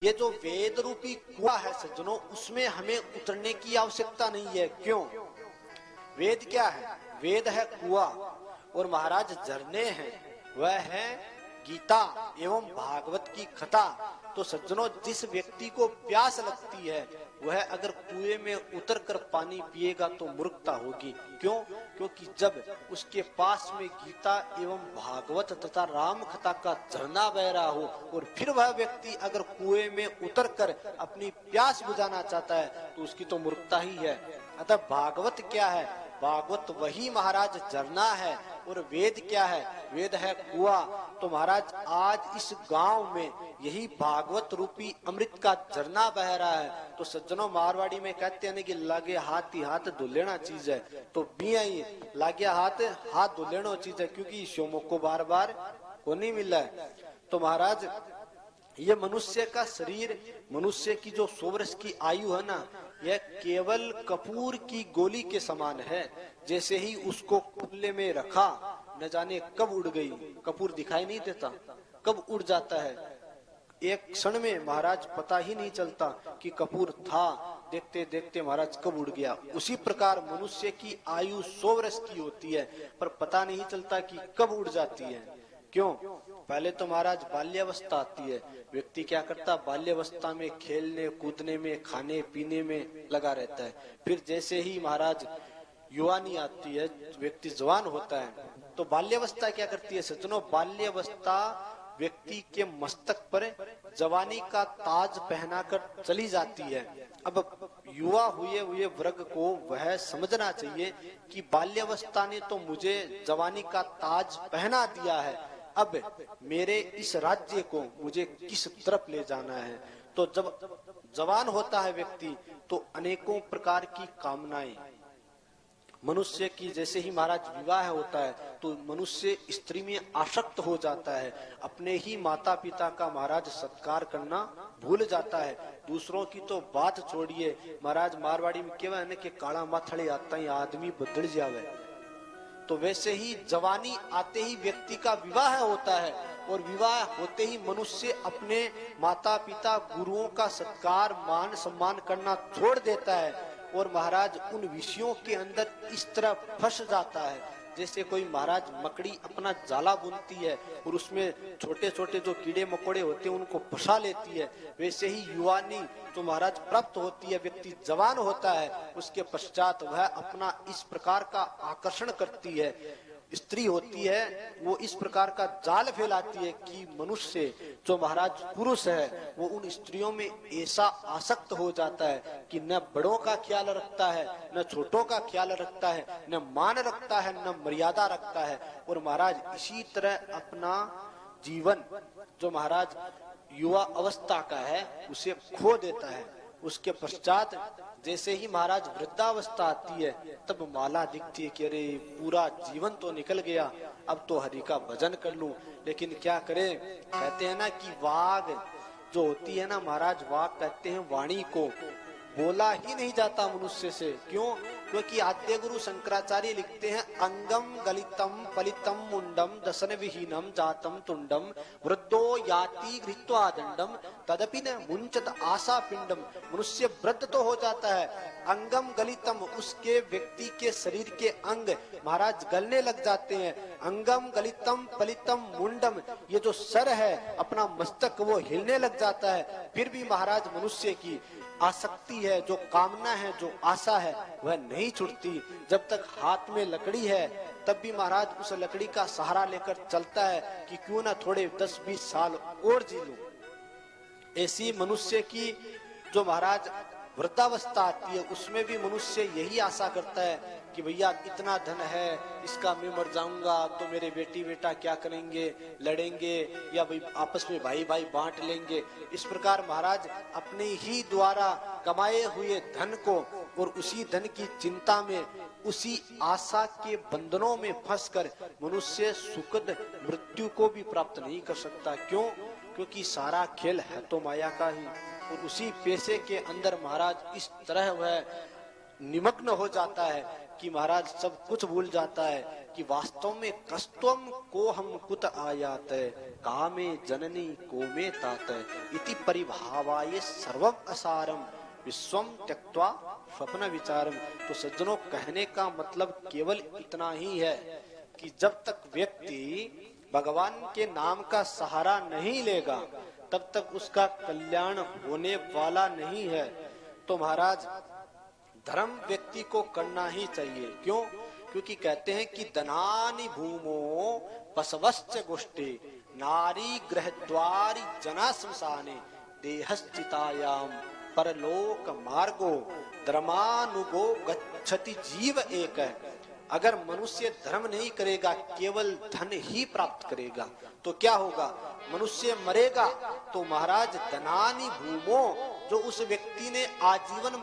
ये जो वेद रूपी कुआं है सज्जनों, उसमें हमें उतरने की आवश्यकता नहीं है। क्यों? वेद क्या है? वेद है कुआं, और महाराज झरने हैं, वह है गीता एवं भागवत की कथा। तो सज्जनों, जिस व्यक्ति को प्यास लगती है वह अगर कुएं में उतरकर पानी पिएगा तो मूर्खता होगी। क्यों? क्योंकि जब उसके पास में गीता एवं भागवत तथा राम कथा का झरना बह रहा हो और फिर वह व्यक्ति अगर कुएं में उतरकर अपनी प्यास बुझाना चाहता है तो उसकी तो मूर्खता ही है। अतः भागवत क्या है? भागवत वही महाराज झरना है। और वेद क्या है? वेद है कुआं। तो महाराज आज इस गांव में यही भागवत रूपी अमृत का झरना बह रहा है। तो सज्जनों, मारवाड़ी में कहते हैं कि लागे हाथ ही हाथ धो लेना चीज है। तो बिया ही लागे हाथ धो लेना चीज है, क्योंकि शोमो को बार बार को नहीं मिला है। तो महाराज ये मनुष्य का शरीर, मनुष्य की जो 100 वर्ष की आयु है ना, यह केवल कपूर की गोली के समान है। जैसे ही उसको खुले में रखा, न जाने कब उड़ गई। कपूर दिखाई नहीं देता, कब उड़ जाता है। एक क्षण में महाराज पता ही नहीं चलता कि कपूर था, देखते देखते महाराज कब उड़ गया। उसी प्रकार मनुष्य की आयु 100 वर्ष की होती है, पर पता नहीं चलता कि कब उड़ जाती है। क्यों? पहले तो महाराज बाल्यावस्था आती है। व्यक्ति क्या करता? बाल्यावस्था में खेलने कूदने में, खाने पीने में लगा रहता है। फिर जैसे ही महाराज युवानी आती है, व्यक्ति जवान होता है, तो बाल्यावस्था क्या करती है सज्जनों? बाल्यावस्था व्यक्ति के मस्तक पर जवानी का ताज पहनाकर चली जाती है। अब युवा हुए हुए वर्ग को वह समझना चाहिए कि बाल्यावस्था ने तो मुझे जवानी का ताज पहना दिया है, अब मेरे इस राज्य को मुझे किस तरफ ले जाना है। तो जब जवान होता है व्यक्ति तो अनेकों प्रकार की कामनाएं मनुष्य की, जैसे ही महाराज विवाह होता है तो मनुष्य स्त्री में आसक्त हो जाता है। अपने ही माता पिता का महाराज सत्कार करना भूल जाता है। दूसरों की तो बात छोड़िए, महाराज मारवाड़ी में केवल है कि काला माथड़े आता ही आदमी बदल जावे। तो वैसे ही जवानी आते ही व्यक्ति का विवाह होता है, और विवाह होते ही मनुष्य अपने माता पिता गुरुओं का सत्कार मान सम्मान करना छोड़ देता है, और महाराज उन विषयों के अंदर इस तरह फंस जाता है जैसे कोई महाराज मकड़ी अपना जाला बुनती है और उसमें छोटे छोटे जो कीड़े मकोड़े होते हैं उनको फंसा लेती है। वैसे ही युवानी जो महाराज प्राप्त होती है, व्यक्ति जवान होता है, उसके पश्चात वह अपना इस प्रकार का आकर्षण करती है, स्त्री होती है, वो इस प्रकार का जाल फैलाती है कि मनुष्य जो महाराज पुरुष है वो उन स्त्रियों में ऐसा आसक्त हो जाता है कि न बड़ों का ख्याल रखता है, न छोटों का ख्याल रखता है, न मान रखता है, न मर्यादा रखता है। और महाराज इसी तरह अपना जीवन जो महाराज युवा अवस्था का है उसे खो देता है। उसके पश्चात जैसे ही महाराज वृद्धावस्था आती है तब माला दिखती है कि अरे पूरा जीवन तो निकल गया, अब तो हरि का भजन कर लूं। लेकिन क्या करें? कहते हैं ना कि वाग जो होती है ना महाराज, वाग कहते हैं वाणी को, बोला ही नहीं जाता मनुष्य से। क्यों? क्योंकि आद्य गुरु शंकराचार्य लिखते हैं, अंगम गलितम पलितम मुंडम दसन विहीनम जातम तुंडम वृद्धो याति घृत्वा दंडम तदपि न मुंचत आशा पिंडम। मनुष्य वृद्ध तो हो जाता है, अंगम गलितम, उसके व्यक्ति के शरीर के अंग महाराज गलने लग जाते हैं। अंगम गलितम पलितम मुंडम, ये जो सर है अपना मस्तक वो हिलने लग जाता है। फिर भी महाराज मनुष्य की आसक्ति है, जो कामना है, जो आशा है वह नहीं छूटती। जब तक हाथ में लकड़ी है तब भी महाराज उस लकड़ी का सहारा लेकर चलता है कि क्यों ना थोड़े 10-20 साल और जी लूं। ऐसी मनुष्य की जो महाराज वृद्धावस्था आती है उसमें भी मनुष्य यही आशा करता है कि भैया इतना धन है, इसका मैं मर जाऊंगा तो मेरे बेटी बेटा क्या करेंगे, लड़ेंगे या भाई आपस में भाई भाई बांट लेंगे। इस प्रकार महाराज अपने ही द्वारा कमाए हुए धन को और उसी धन की चिंता में, उसी आशा के बंधनों में फंसकर मनुष्य सुखद मृत्यु को भी प्राप्त नहीं कर सकता। क्यों? क्योंकि सारा खेल है तो माया का ही, और उसी पैसे के अंदर महाराज इस तरह वह निमग्न हो जाता है कि महाराज सब कुछ भूल जाता है कि वास्तव में कस्तम को हम कुत आयात कामे जननी कोमे तात इति परिभावाये सर्वम असारम विश्वम त्यक्त्वा स्वप्न विचारम। तो सज्जनों, कहने का मतलब केवल इतना ही है कि जब तक व्यक्ति भगवान के नाम का सहारा नहीं लेगा तब तक उसका कल्याण होने वाला नहीं है। तो महाराज धर्म व्यक्ति को करना ही चाहिए। क्यों? क्योंकि कहते हैं कि धनानि भूमो पशवश्च गोष्ठे नारी गृहद्वारि जना श्मशाने देहश्चितायाम परलोक मार्गो धर्मानुगो गच्छति जीव एक। अगर मनुष्य धर्म नहीं करेगा, केवल धन ही प्राप्त करेगा, तो क्या होगा? मनुष्य मरेगा तो महाराज धनानि भूमो, जो उस व्यक्ति ने आजीवन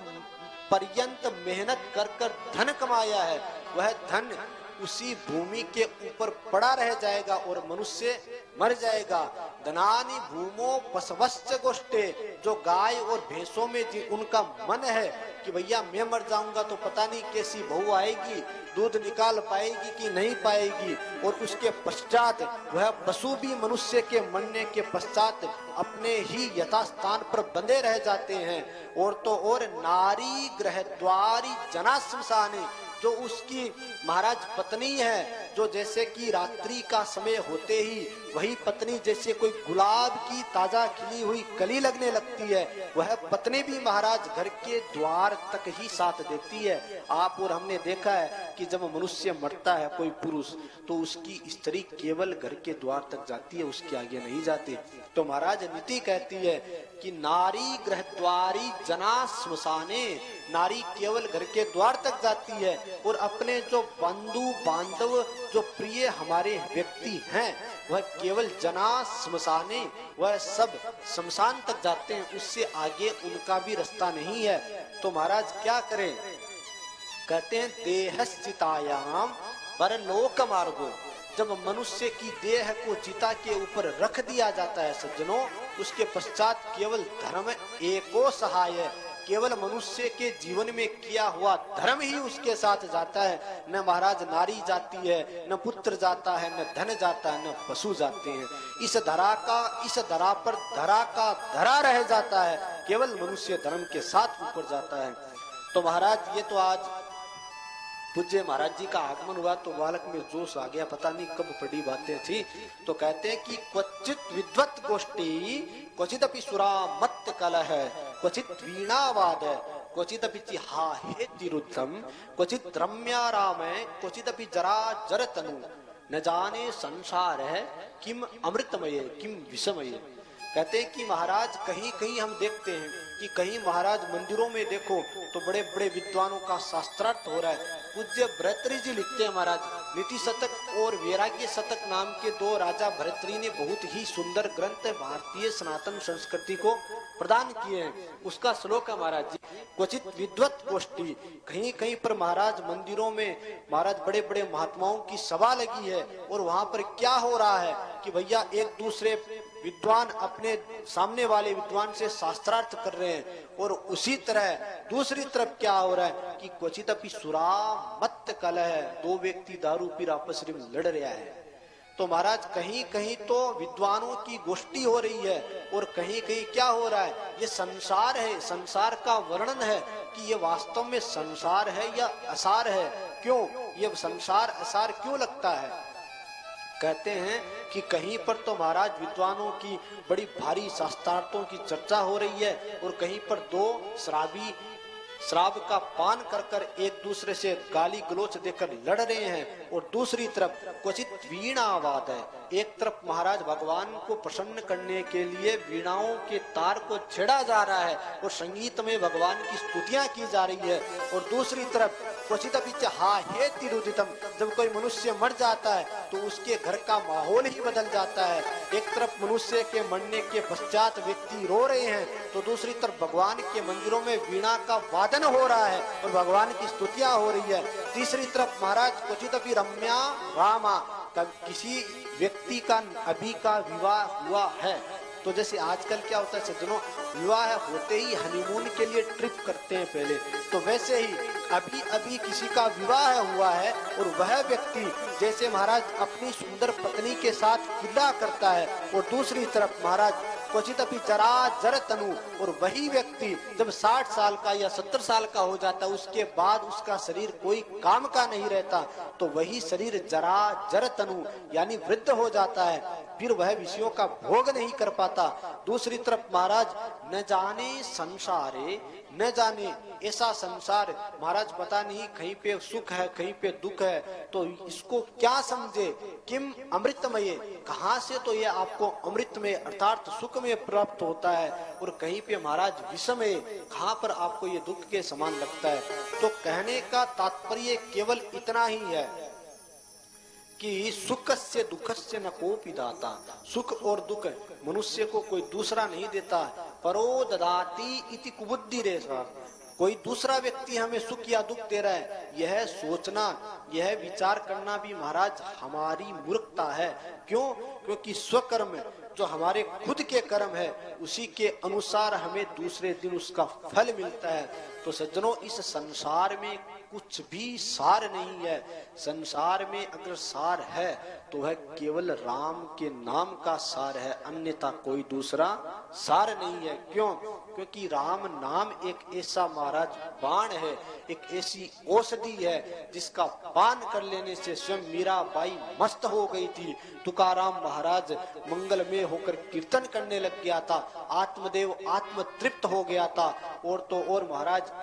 पर्यंत मेहनत कर कर धन कमाया है, वह धन उसी भूमि के ऊपर पड़ा रह जाएगा और मनुष्य मर जाएगा। धनानि भूमो पशवश्च गोष्ठे, जो गाय और भैंसों में उनका मन है कि भैया मैं मर जाऊंगा तो पता नहीं कैसी बहू आएगी, दूध निकाल पाएगी कि नहीं पाएगी, और उसके पश्चात वह पशु भी मनुष्य के मरने के पश्चात अपने ही यथास्थान पर बंधे रह जाते हैं। और तो और नारी गृहद्वारि जना श्मशाने, जो उसकी महाराज पत्नी है, जो जैसे कि रात्रि का समय होते ही वही पत्नी जैसे कोई गुलाब की ताजा खिली हुई कली लगने लगती है, वह पत्नी भी महाराज घर के द्वार तक ही साथ देती है। आप और हमने देखा है कि जब मनुष्य मरता है कोई पुरुष, तो उसकी स्त्री केवल घर के द्वार तक जाती है, उसके आगे नहीं जाती। तो महाराज नीति कहती है कि नारी गृहद्वारि जना श्मशाने, नारी केवल घर के द्वार तक जाती है और अपने जो बंधु बांधव, जो प्रिय हमारे व्यक्ति हैं, वह केवल जना श्मशाने, वह सब शमशान तक जाते हैं, उससे आगे उनका भी रास्ता नहीं है। तो महाराज क्या करें? कहते हैं देहश्चितायाम परलोक मार्गो, जब मनुष्य की देह को चिता के ऊपर रख दिया जाता है सज्जनों, उसके पश्चात केवल धर्म एको सहाय, केवल मनुष्य के जीवन में किया हुआ धर्म ही उसके साथ जाता है। न महाराज नारी जाती है, न पुत्र जाता है, न धन जाता है, न पशु जाते हैं। इस धरा पर धरा का धरा रह जाता है, केवल मनुष्य धर्म के साथ ऊपर जाता है। तो महाराज ये तो आज पूज्य महाराज जी का आगमन हुआ तो बालक में जोश आ गया, पता नहीं कब पढ़ी बातें थी। तो कहते हैं कि क्वचित विद्वत गोष्ठी क्वचित अपि सुरा मत्त कलह क्वचित वीणावाद क्वचित अपि चिहाहेतिरुद्धम क्वचित रम्याराम क्वचित अपि जरा जर तनु न जाने संसार है किम अमृतमय किम विषमय। कहते हैं कि महाराज कहीं कहीं हम देखते हैं कि कहीं महाराज मंदिरों में देखो तो बड़े बड़े विद्वानों का शास्त्रार्थ हो रहा है। पूज्य भर्तृहरि जी लिखते हैं महाराज, नीति शतक और वैराग्य शतक नाम के दो राजा भर्तृहरि ने बहुत ही सुंदर ग्रंथ भारतीय सनातन संस्कृति को प्रदान किए हैं। उसका श्लोक है महाराज जी, क्वचित विद्वत गोष्ठी, कहीं कहीं पर महाराज मंदिरों में महाराज बड़े बड़े महात्माओं की सभा लगी है और वहां पर क्या हो रहा है कि भैया एक दूसरे विद्वान अपने सामने वाले विद्वान से शास्त्रार्थ कर रहे हैं, और उसी तरह दूसरी तरफ क्या हो रहा है कि क्वचित अपि सुरा मत्त कलह, दो व्यक्ति दारू पी आपस में लड़ रहा है। तो महाराज कहीं कहीं तो विद्वानों की गोष्ठी हो रही है और कहीं कहीं क्या हो रहा है, ये संसार है, संसार का वर्णन है कि ये वास्तव में संसार है या असार है। क्यों ये संसार असार क्यों लगता है? कहते हैं कि कहीं पर तो महाराज विद्वानों की बड़ी भारी शास्त्रार्थों की चर्चा हो रही है और कहीं पर दो शराबी शराब का पान कर कर एक दूसरे से गाली गलोच देकर लड़ रहे हैं, और दूसरी तरफ क्वचित वीणावाद है। एक तरफ महाराज भगवान को प्रसन्न करने के लिए वीणाओं के तार को छेड़ा जा रहा है और संगीत में भगवान की स्तुतियां की जा रही है, और दूसरी तरफ क्वचित अपि चिहाहेतिरुदितम, जब कोई मनुष्य मर जाता है तो उसके घर का माहौल ही बदल जाता है। एक तरफ मनुष्य के मरने के पश्चात व्यक्ति रो रहे हैं तो दूसरी तरफ भगवान के मंदिरों में वीणा का वादन हो रहा है और भगवान की स्तुतियां हो रही है। तीसरी तरफ महाराज क्वचित अपि रम्या रामा, किसी व्यक्ति का अभी का विवाह हुआ है, तो जैसे आजकल क्या होता है सज्जनों, विवाह होते ही हनीमून के लिए ट्रिप करते हैं पहले, तो वैसे ही अभी अभी किसी का विवाह हुआ है और वह व्यक्ति जैसे महाराज अपनी सुंदर पत्नी के साथ क्रीड़ा करता है, और दूसरी तरफ महाराज क्वचित अपनी जरा जर तनु, और वही व्यक्ति जब 60 साल का या 70 साल का हो जाता है, उसके बाद उसका शरीर कोई काम का नहीं रहता, तो वही शरीर जरा जर तनु यानी वृद्ध हो जाता है, फिर वह विषयों का भोग नहीं कर पाता। दूसरी तरफ महाराज न जाने संसारे, न जाने ऐसा संसार महाराज पता नहीं, कहीं पे सुख है कहीं पे दुख है, तो इसको क्या समझे, किम अमृतमय, कहाँ से तो ये आपको अमृत में अर्थात सुख में प्राप्त होता है, और कहीं पे महाराज विषमय, कहाँ पर आपको ये दुख के समान लगता है। तो कहने का तात्पर्य केवल इतना ही है कि सुख से दुख से न कोपि दाता, सुख और दुख मनुष्य को कोई दूसरा नहीं देता। परो ददाति इति कुबुद्धि रेशा, कोई दूसरा व्यक्ति हमें सुख या दुख दे रहा है, यह सोचना, यह विचार करना भी महाराज हमारी मूर्खता है। क्यों? क्योंकि स्वकर्म जो हमारे खुद के कर्म है उसी के अनुसार हमें दूसरे दिन उसका फल मिलता है। तो सज्जनों, इस संसार में कुछ भी सार नहीं है। संसार में अगर सार है तो वह केवल राम के नाम का सार है, अन्यथा कोई दूसरा सार नहीं है। क्यों? क्योंकि राम नाम एक ऐसा महाराज बाण है, एक ऐसी औषधि है जिसका पान कर लेने से स्वयं मीराबाई मस्त हो गई थी। तुकाराम महाराज मंगल में होकर कीर्तन करने लग गया था, आत्मदेव आत्म तृप्त हो गया था। और तो और महाराज